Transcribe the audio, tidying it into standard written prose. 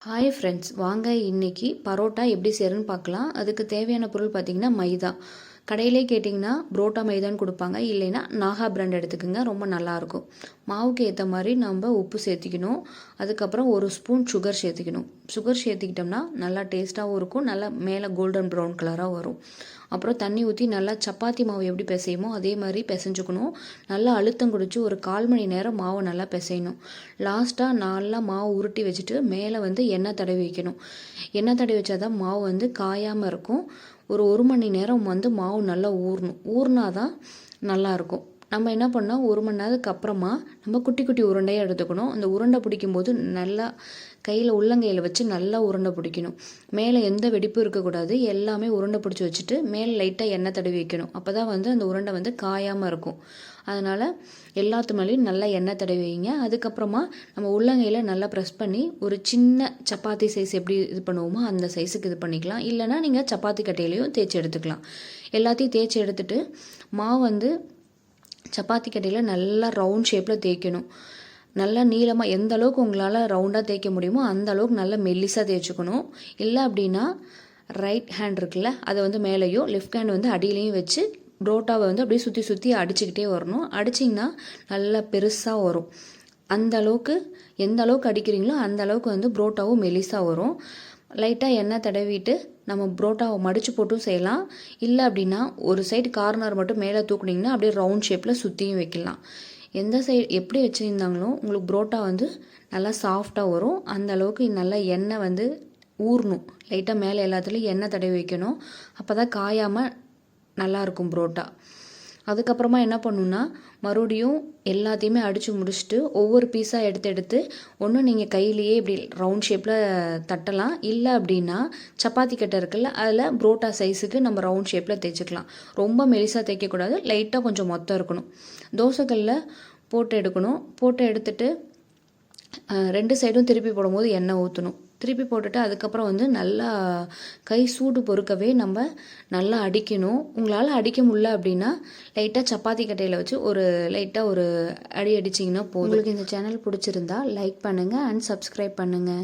Hi friends, வாங்க இன்னைக்கு பரோட்டா எப்படி செய்யறதுன்னு பார்க்கலாம். அதுக்கு தேவையான பொருள் பார்த்தீங்கன்னா மைதா. கடையிலே கேட்டிங்கன்னா புரோட்டா மைதான்னு கொடுப்பாங்க, இல்லைன்னா நாகா பிராண்ட் எடுத்துக்கோங்க, ரொம்ப நல்லாயிருக்கும். மாவுக்கு ஏற்ற மாதிரி நம்ம உப்பு சேர்த்திக்கணும். அதுக்கப்புறம் ஒரு ஸ்பூன் சுகர் சேர்த்திக்கணும். சுகர் சேர்த்திக்கிட்டோம்னா நல்லா டேஸ்ட்டாகவும் இருக்கும், நல்லா மேலே கோல்டன் ப்ரௌன் கலராக வரும். அப்புறம் தண்ணி ஊற்றி நல்லா சப்பாத்தி மாவு எப்படி பிசையுமோ அதே மாதிரி பிசைஞ்சுக்கணும். நல்லா அழுத்தம் குடிச்சு ஒரு 1/4 மணி நேரம் மாவை நல்லா பிசையணும். லாஸ்ட்டாக நல்லா மாவு உருட்டி வச்சுட்டு மேலே எண்ணெய் தடவி வைக்கணும். எண்ணெய் தடவி வச்சாதான் மாவு காயாமல் இருக்கும். ஒரு மணி நேரம் மாவு நல்லா ஊறினாதான் நல்லாயிருக்கும். நம்ம என்ன பண்ணோம், 1 மணி நேரத்துக்கு அப்புறமா நம்ம குட்டி குட்டி உருண்டையாக எடுத்துக்கணும். அந்த உருண்டை பிடிக்கும்போது நல்லா உள்ளங்கையில் வச்சு நல்லா உருண்டை பிடிக்கணும். மேலே எந்த வெடிப்பும் இருக்கக்கூடாது. எல்லாமே உருண்டை பிடிச்சி வச்சுட்டு மேலே லைட்டாக எண்ணெய் தடவி வைக்கணும். அப்போ தான் அந்த உருண்டை காயாமல் இருக்கும். அதனால் எல்லாத்து மேலேயும் நல்லா எண்ணெய் தடவி வைங்க. அதுக்கப்புறமா நம்ம உள்ளங்கையில் நல்லா ப்ரெஸ் பண்ணி ஒரு சின்ன சப்பாத்தி சைஸ் எப்படி இது பண்ணுவோமோ அந்த சைஸுக்கு இது பண்ணிக்கலாம். இல்லைனா நீங்கள் சப்பாத்தி கட்டையிலையும் தேய்ச்சி எடுத்துக்கலாம். எல்லாத்தையும் தேய்ச்சி எடுத்துட்டு மாவு சப்பாத்தி கட்டையில் நல்லா ரவுண்ட் ஷேப்பில் தேய்க்கணும். நல்லா நீளமாக எந்த அளவுக்கு உங்களால் ரவுண்டாக தேய்க்க முடியுமோ அந்த அளவுக்கு நல்லா மெல்லிசாக தேய்ச்சிக்கணும். இல்லை அப்படின்னா ரைட் ஹேண்ட் இருக்குல்ல, அதை மேலேயோ லெஃப்ட் ஹேண்ட் அடியிலையும் வச்சு புரோட்டாவை அப்படியே சுற்றி சுற்றி அடிச்சுக்கிட்டே வரணும். அடிச்சிங்கன்னா நல்லா பெருசாக வரும். அந்த அளவுக்கு எந்த அளவுக்கு அடிக்கிறீங்களோ அந்த அளவுக்கு புரோட்டாவும் மெல்லிசாக வரும். லைட்டாக எண்ணெய் தடவிட்டு நம்ம புரோட்டாவை மடித்து போட்டும் செய்யலாம். இல்லை அப்படின்னா ஒரு சைடு கார்னர் மட்டும் மேலே தூக்குனிங்கன்னா அப்படியே ரவுண்ட் ஷேப்பில் சுற்றியும் வைக்கலாம். எந்த சைடு எப்படி வச்சுருந்தாங்களோ உங்களுக்கு புரோட்டா நல்லா சாஃப்டாக வரும். அந்த அளவுக்கு நல்லா எண்ணெய் ஊறணும். லைட்டாக மேலே எல்லாத்துலேயும் எண்ணெய் தடவி வைக்கணும். அப்போ தான் காயாமல் நல்லாயிருக்கும் புரோட்டா. அதுக்கப்புறமா என்ன பண்ணணுன்னா மறுபடியும் எல்லாத்தையுமே அடித்து முடிச்சுட்டு ஒவ்வொரு பீஸாக எடுத்து ஒன்று நீங்கள் கையிலேயே இப்படி ரவுண்ட் ஷேப்பில் தட்டலாம். இல்லை அப்படின்னா சப்பாத்தி கட்டை இருக்குல்ல, அதில் புரோட்டா சைஸுக்கு நம்ம ரவுண்ட் ஷேப்பில் தேய்ச்சிக்கலாம். ரொம்ப மெலிசாக தேய்க்கக்கூடாது, லைட்டாக கொஞ்சம் மொத்தம் இருக்கணும். தோசைக்கல்லில் போட்டு எடுக்கணும். போட்டு எடுத்துட்டு 2 சைடும் திருப்பி போடும்போது எண்ணெய் ஊற்றணும். திருப்பி போட்டுட்டு அதுக்கப்புறம் நல்லா கை சூடு பொறுக்கவே நம்ம நல்லா அடிக்கணும். உங்களால் அடிக்க முடியல அப்படின்னா லைட்டாக சப்பாத்தி கட்டையில் வச்சு லைட்டாக ஒரு அடி அடிச்சிங்கன்னா போதும். உங்களுக்கு இந்த சேனல் பிடிச்சிருந்தா லைக் பண்ணுங்கள் அண்ட் சப்ஸ்கிரைப் பண்ணுங்கள்.